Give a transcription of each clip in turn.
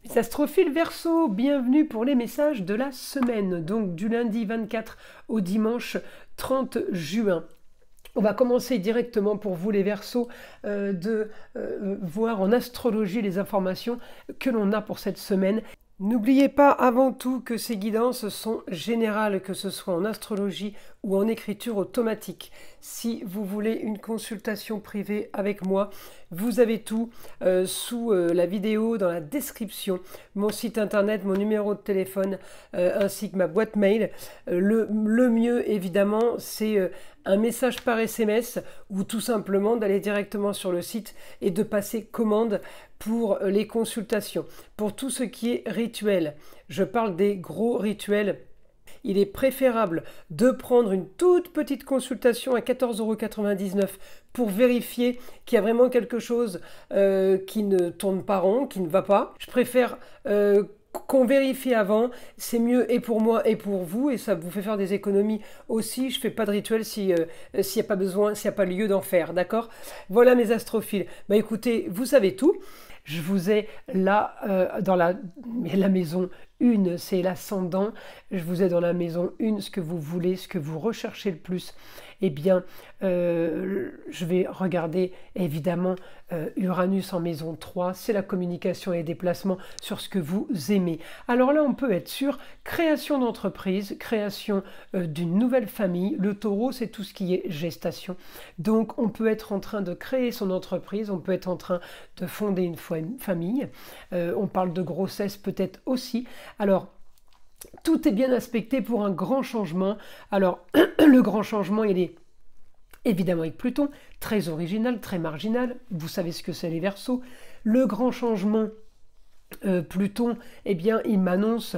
Les astrophiles Verseau, bienvenue pour les messages de la semaine, donc du lundi 24 au dimanche 30 juin. On va commencer directement pour vous les Verseaux de voir en astrologie les informations que l'on a pour cette semaine. N'oubliez pas avant tout que ces guidances sont générales, que ce soit en astrologie ou en écriture automatique. Si vous voulez une consultation privée avec moi, vous avez tout sous la vidéo, dans la description, mon site internet, mon numéro de téléphone, ainsi que ma boîte mail. Le mieux, évidemment, c'est un message par SMS ou tout simplement d'aller directement sur le site et de passer commande pour les consultations. Pour tout ce qui est rituel, je parle des gros rituels. Il est préférable de prendre une toute petite consultation à 14,99 € pour vérifier qu'il y a vraiment quelque chose qui ne tourne pas rond, qui ne va pas. Je préfère qu'on vérifie avant, c'est mieux et pour moi et pour vous, et ça vous fait faire des économies aussi. Je ne fais pas de rituel s'il n'y a pas besoin, s'il n'y a pas lieu d'en faire, d'accord? Voilà mes astrophiles. Bah écoutez, vous savez tout. Je vous ai là dans la maison 1, c'est l'ascendant. Je vous ai dans la maison 1, ce que vous voulez, ce que vous recherchez le plus. Eh bien, je vais regarder évidemment Uranus en maison 3, c'est la communication et les déplacements sur ce que vous aimez. Alors là, on peut être sûr, création d'entreprise, création d'une nouvelle famille. Le taureau, c'est tout ce qui est gestation. Donc, on peut être en train de créer son entreprise, on peut être en train de fonder une famille. On parle de grossesse peut-être aussi. Alors, tout est bien aspecté pour un grand changement. Alors, le grand changement, il est évidemment avec Pluton, très original, très marginal. Vous savez ce que c'est les Verseaux. Le grand changement, Pluton, eh bien, il m'annonce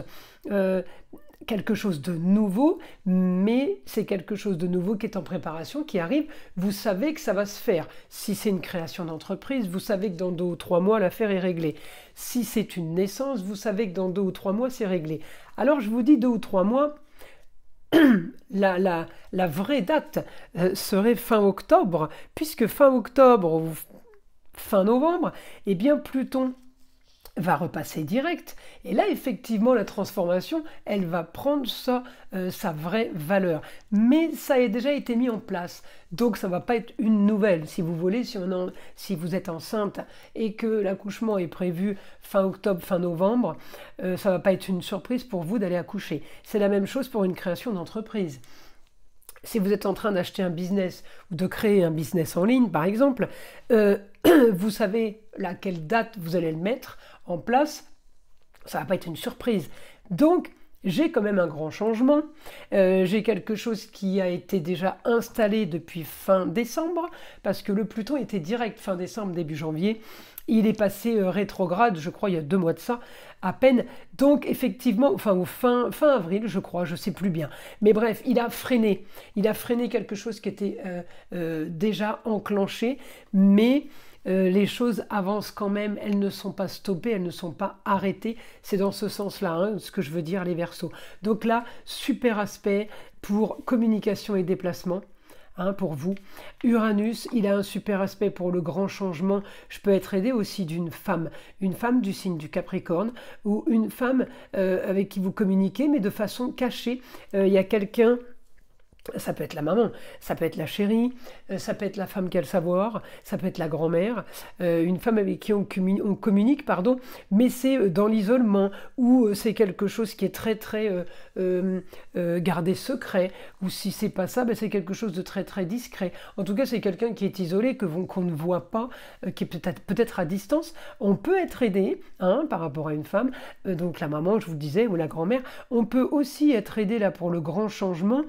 quelque chose de nouveau, mais c'est quelque chose de nouveau qui est en préparation, qui arrive. Vous savez que ça va se faire. Si c'est une création d'entreprise, vous savez que dans 2 ou 3 mois, l'affaire est réglée. Si c'est une naissance, vous savez que dans 2 ou 3 mois, c'est réglé. Alors, je vous dis 2 ou 3 mois, la vraie date serait fin octobre, puisque fin octobre ou fin novembre, eh bien, Pluton va repasser direct. Et là, effectivement, la transformation, elle va prendre sa vraie valeur. Mais ça a déjà été mis en place. Donc, ça ne va pas être une nouvelle. Si vous voulez, si vous êtes enceinte et que l'accouchement est prévu fin octobre, fin novembre, ça ne va pas être une surprise pour vous d'aller accoucher. C'est la même chose pour une création d'entreprise. Si vous êtes en train d'acheter un business ou de créer un business en ligne, par exemple, vous savez à quelle date vous allez le mettre en place, ça ne va pas être une surprise. Donc, j'ai quand même un grand changement. J'ai quelque chose qui a été déjà installé depuis fin décembre, parce que le Pluton était direct fin décembre, début janvier. Il est passé rétrograde, je crois, il y a 2 mois de ça, à peine. Donc, effectivement, enfin, au fin avril, je crois, je ne sais plus bien. Mais bref, il a freiné. Il a freiné quelque chose qui était déjà enclenché, mais les choses avancent quand même, elles ne sont pas stoppées, elles ne sont pas arrêtées. C'est dans ce sens-là, hein, ce que je veux dire, les Verseaux. Donc là, super aspect pour communication et déplacement. Hein, pour vous. Uranus, il a un super aspect pour le grand changement. Je peux être aidé aussi d'une femme du signe du Capricorne, ou une femme avec qui vous communiquez, mais de façon cachée. Il y a quelqu'un. Ça peut être la maman, ça peut être la chérie, ça peut être la femme qui a le savoir, ça peut être la grand-mère, une femme avec qui on communique, pardon, mais c'est dans l'isolement, ou c'est quelque chose qui est très très gardé secret, ou si c'est pas ça, ben c'est quelque chose de très très discret. En tout cas, c'est quelqu'un qui est isolé, qu'on ne voit pas, qui est peut-être à distance. On peut être aidé hein, par rapport à une femme, donc la maman, je vous le disais, ou la grand-mère. On peut aussi être aidé là pour le grand changement,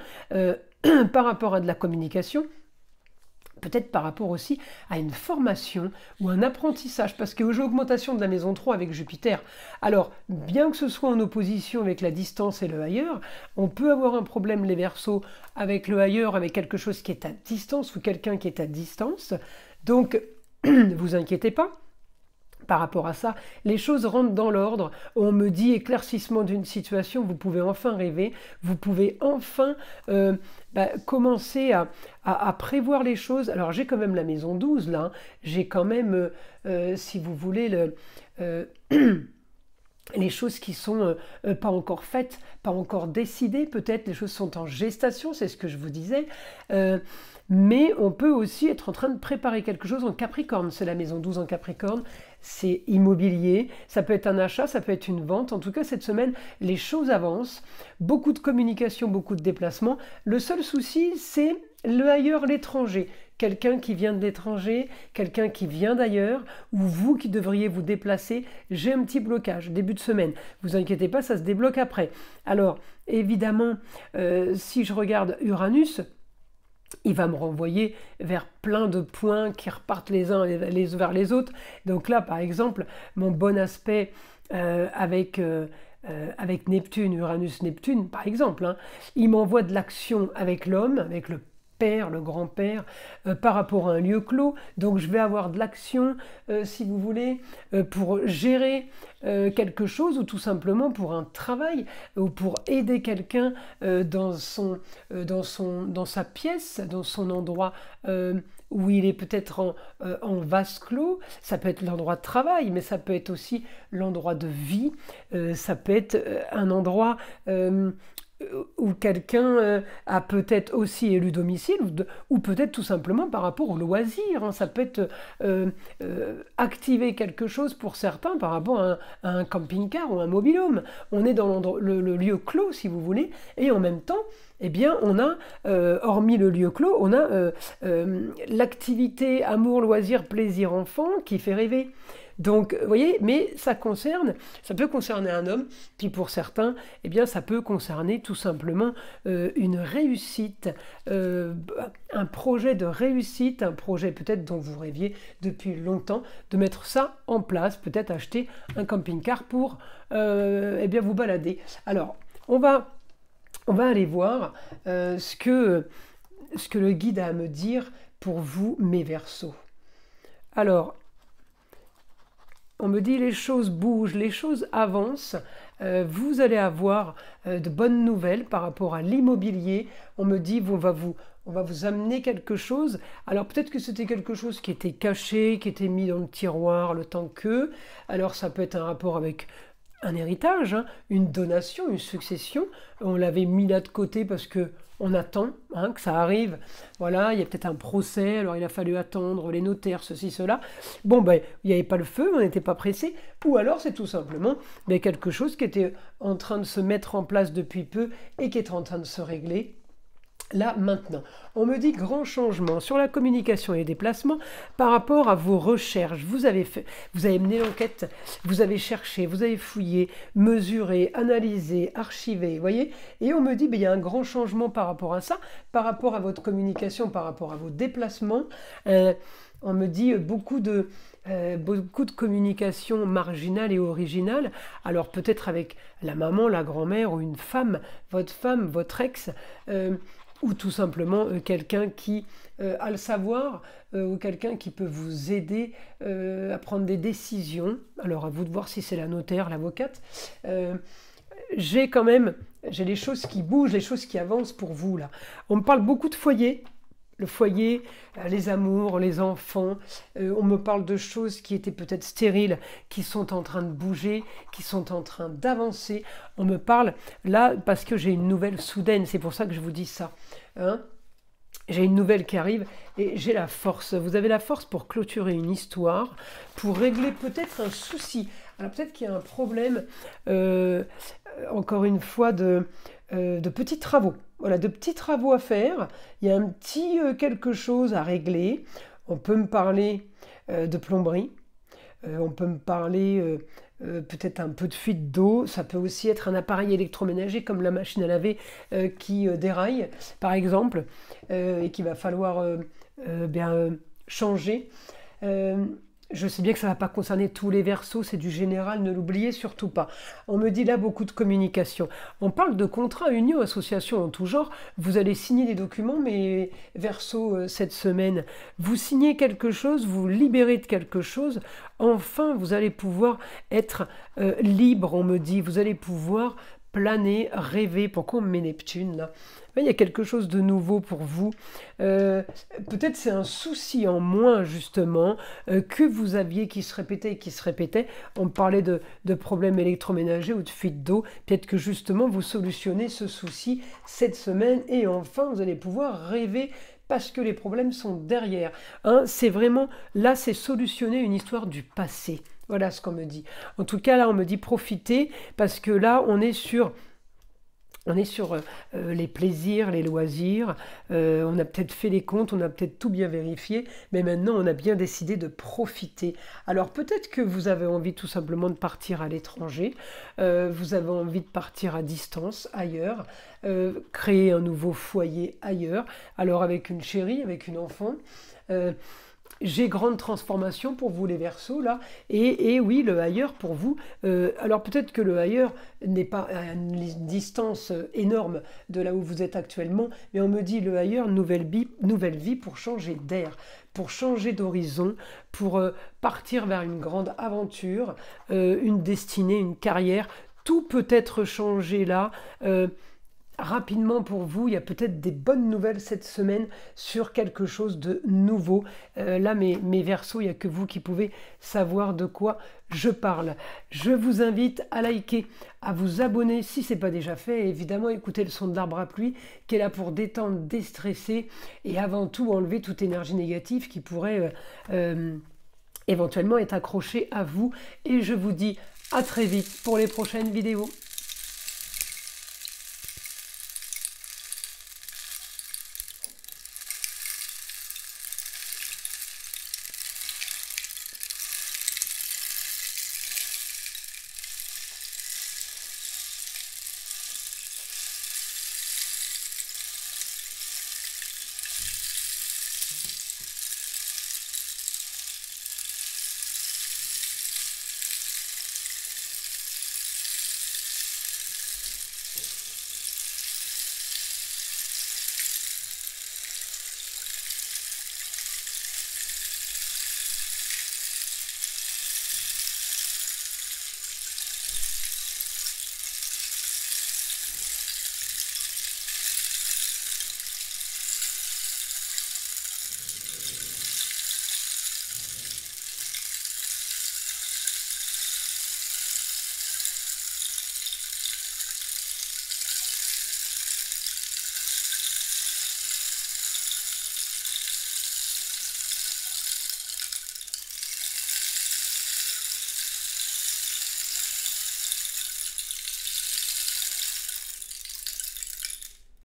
par rapport à de la communication, peut-être par rapport aussi à une formation ou un apprentissage, parce que j'ai augmentation de la maison 3 avec Jupiter. Alors, bien que ce soit en opposition avec la distance et le ailleurs, on peut avoir un problème, les Verseaux, avec le ailleurs, avec quelque chose qui est à distance ou quelqu'un qui est à distance. Donc, ne vous inquiétez pas. Par rapport à ça, les choses rentrent dans l'ordre. On me dit éclaircissement d'une situation, vous pouvez enfin rêver, vous pouvez enfin commencer à prévoir les choses. Alors j'ai quand même la maison 12 là, j'ai quand même, si vous voulez, les choses qui sont pas encore faites, pas encore décidées, peut-être les choses sont en gestation, c'est ce que je vous disais. Mais on peut aussi être en train de préparer quelque chose en Capricorne. C'est la maison 12 en Capricorne, c'est immobilier, ça peut être un achat, ça peut être une vente. En tout cas, cette semaine, les choses avancent. Beaucoup de communication, beaucoup de déplacements. Le seul souci, c'est le ailleurs, l'étranger. Quelqu'un qui vient de l'étranger, quelqu'un qui vient d'ailleurs, ou vous qui devriez vous déplacer. J'ai un petit blocage, début de semaine. Vous inquiétez pas, ça se débloque après. Alors, évidemment, si je regarde Uranus, il va me renvoyer vers plein de points qui repartent les uns vers les autres. Donc là, par exemple, mon bon aspect avec Neptune, Uranus-Neptune, par exemple, hein, il m'envoie de l'action avec l'homme, avec le père, le grand-père, par rapport à un lieu clos. Donc je vais avoir de l'action, si vous voulez, pour gérer quelque chose ou tout simplement pour un travail ou pour aider quelqu'un dans sa pièce, dans son endroit où il est peut-être en vase clos. Ça peut être l'endroit de travail, mais ça peut être aussi l'endroit de vie. Ça peut être un endroit où quelqu'un a peut-être aussi élu domicile, ou peut-être tout simplement par rapport au loisir. Hein. Ça peut être activer quelque chose pour certains par rapport à un camping-car ou un mobil-home. On est dans le lieu clos, si vous voulez, et en même temps, eh bien, on a, hormis le lieu clos, on a l'activité amour, loisir, plaisir, enfant qui fait rêver. Donc, vous voyez, mais ça peut concerner un homme, puis pour certains, eh bien, ça peut concerner tout simplement une réussite, un projet de réussite, un projet peut-être dont vous rêviez depuis longtemps, de mettre ça en place, peut-être acheter un camping-car pour eh bien, vous balader. Alors, on va aller voir ce que le guide a à me dire pour vous, mes Verseaux. Alors, on me dit les choses bougent, les choses avancent, vous allez avoir de bonnes nouvelles par rapport à l'immobilier. On me dit on va vous amener quelque chose. Alors peut-être que c'était quelque chose qui était caché, qui était mis dans le tiroir le temps que. Alors ça peut être un rapport avec un héritage, hein, une donation, une succession. On l'avait mis là de côté parce que on attend que ça arrive. Voilà, il y a peut-être un procès, alors il a fallu attendre les notaires, ceci, cela. Bon, ben, il n'y avait pas le feu, on n'était pas pressé. Ou alors c'est tout simplement quelque chose qui était en train de se mettre en place depuis peu et qui est en train de se régler. Là, maintenant, on me dit grand changement sur la communication et les déplacements par rapport à vos recherches. Vous avez mené l'enquête, vous avez cherché, vous avez fouillé, mesuré, analysé, archivé, vous voyez. Et on me dit, il y a un grand changement par rapport à ça, par rapport à votre communication, par rapport à vos déplacements. On me dit beaucoup de communication marginale et originale. Alors peut-être avec la maman, la grand-mère ou une femme, votre ex, ou tout simplement quelqu'un qui a le savoir ou quelqu'un qui peut vous aider à prendre des décisions. Alors à vous de voir si c'est la notaire, l'avocate. J'ai les choses qui bougent, les choses qui avancent pour vous là. On me parle beaucoup de foyer. Le foyer, les amours, les enfants, on me parle de choses qui étaient peut-être stériles, qui sont en train de bouger, qui sont en train d'avancer. On me parle là parce que j'ai une nouvelle soudaine, c'est pour ça que je vous dis ça. Hein, j'ai une nouvelle qui arrive et j'ai la force. Vous avez la force pour clôturer une histoire, pour régler peut-être un souci. Alors peut-être qu'il y a un problème, encore une fois, de petits travaux. Voilà, de petits travaux à faire. Il y a un petit quelque chose à régler. On peut me parler de plomberie. On peut me parler peut-être un peu de fuite d'eau. Ça peut aussi être un appareil électroménager comme la machine à laver qui déraille, par exemple, et qu'il va falloir changer. Je sais bien que ça ne va pas concerner tous les Verseaux, c'est du général, ne l'oubliez surtout pas. On me dit là beaucoup de communication. On parle de contrats, unions, associations en tout genre. Vous allez signer des documents, mais Verseaux, cette semaine, vous signez quelque chose, vous libérez de quelque chose. Enfin, vous allez pouvoir être libre, on me dit. Vous allez pouvoir planer, rêver. Pourquoi on met Neptune là? Il y a quelque chose de nouveau pour vous. Peut-être c'est un souci en moins, justement, que vous aviez qui se répétait et qui se répétait. On parlait de problèmes électroménagers ou de fuite d'eau. Peut-être que, justement, vous solutionnez ce souci cette semaine et enfin, vous allez pouvoir rêver parce que les problèmes sont derrière. Hein, c'est vraiment, là, c'est solutionner une histoire du passé. Voilà ce qu'on me dit. En tout cas, là, on me dit profitez parce que là, on est sur les plaisirs, les loisirs, on a peut-être fait les comptes, on a peut-être tout bien vérifié, mais maintenant on a bien décidé de profiter. Alors peut-être que vous avez envie tout simplement de partir à l'étranger, vous avez envie de partir à distance, ailleurs, créer un nouveau foyer ailleurs, alors avec une chérie, avec une enfant. J'ai grande transformation pour vous les Verseaux là, et oui, le ailleurs pour vous, alors peut-être que le ailleurs n'est pas à une distance énorme de là où vous êtes actuellement, mais on me dit le ailleurs, nouvelle vie pour changer d'air, pour changer d'horizon, pour partir vers une grande aventure, une destinée, une carrière, tout peut être changé là. Rapidement pour vous, il y a peut-être des bonnes nouvelles cette semaine sur quelque chose de nouveau. Là, mes Verseaux, il n'y a que vous qui pouvez savoir de quoi je parle. Je vous invite à liker, à vous abonner si ce n'est pas déjà fait, et évidemment écouter le son de l'arbre à pluie qui est là pour détendre, déstresser et avant tout enlever toute énergie négative qui pourrait éventuellement être accrochée à vous. Et je vous dis à très vite pour les prochaines vidéos.